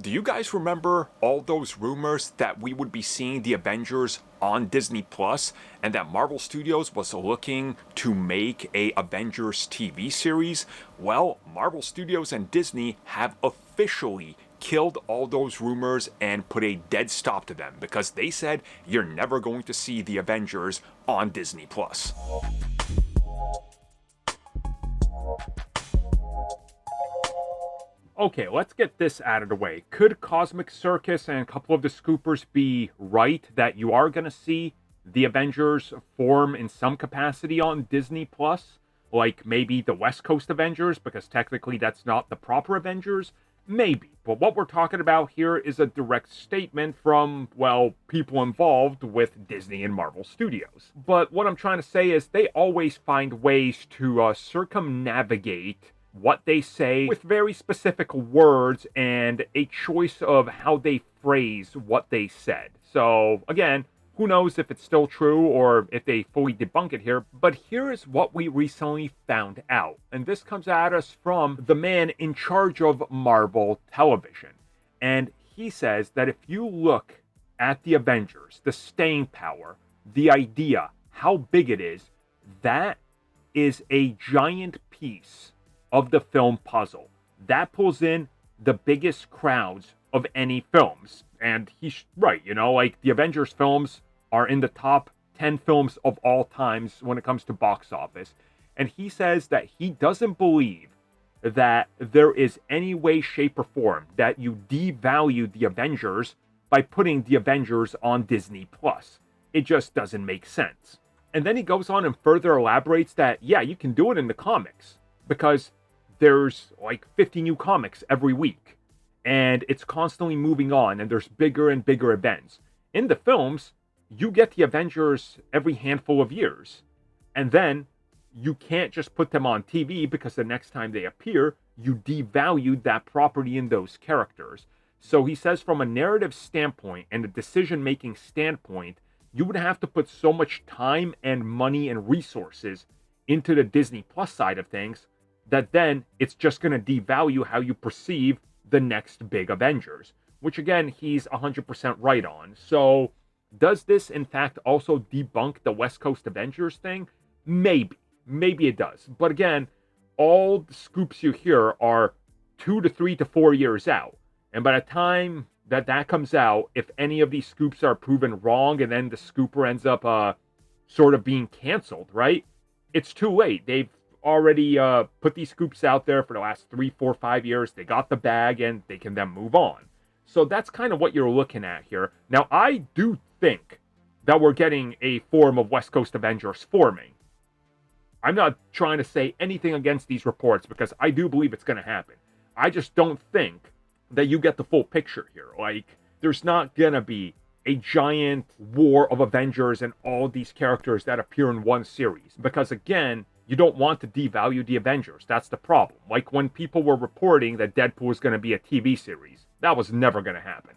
Do you guys remember all those rumors that we would be seeing the Avengers on Disney Plus and that Marvel Studios was looking to make a Avengers TV series? Well, Marvel Studios and Disney have officially killed all those rumors and put a dead stop to them because they said you're never going to see the Avengers on Disney Plus. Okay, let's get this out of the way. Could Cosmic Circus and a couple of the scoopers be right that you are going to see the Avengers form in some capacity on Disney Plus? Like maybe the West Coast Avengers, because technically that's not the proper Avengers? Maybe. But what we're talking about here is a direct statement from, well, people involved with Disney and Marvel Studios. But what I'm trying to say is they always find ways to circumnavigate what they say with very specific words and a choice of how they phrase what they said. So, again, who knows if it's still true or if they fully debunk it here, but here is what we recently found out. And this comes at us from the man in charge of Marvel Television. And he says that if you look at the Avengers, the staying power, the idea, how big it is, that is a giant piece of the film puzzle. That pulls in the biggest crowds of any films. And he's right, like the Avengers films are in the top 10 films of all times when it comes to box office. And he says that he doesn't believe that there is any way, shape, or form that you devalue the Avengers by putting the Avengers on Disney Plus. It just doesn't make sense. And then he goes on and further elaborates that, yeah, you can do it in the comics because there's like 50 new comics every week and it's constantly moving on and there's bigger and bigger events. In the films, you get the Avengers every handful of years, and then you can't just put them on TV because the next time they appear, you devalued that property and those characters. So he says from a narrative standpoint and a decision-making standpoint, you would have to put so much time and money and resources into the Disney Plus side of things that then it's just going to devalue how you perceive the next big Avengers, which again, he's 100% right on. So does this in fact also debunk the West Coast Avengers thing? Maybe it does. But again, all the scoops you hear are 2 to 3 to 4 years out. And by the time that comes out, if any of these scoops are proven wrong and then the scooper ends up sort of being canceled, right? It's too late. They've already put these scoops out there for the last 3, 4, 5 years. They got the bag and they can then move on. So that's kind of what you're looking at here. Now, I do think that we're getting a form of West Coast Avengers forming. I'm not trying to say anything against these reports because I do believe it's going to happen. I just don't think that you get the full picture here. Like, there's not going to be a giant war of Avengers and all these characters that appear in one series. Because again, you don't want to devalue the Avengers. That's the problem. Like when people were reporting that Deadpool was going to be a TV series. That was never going to happen.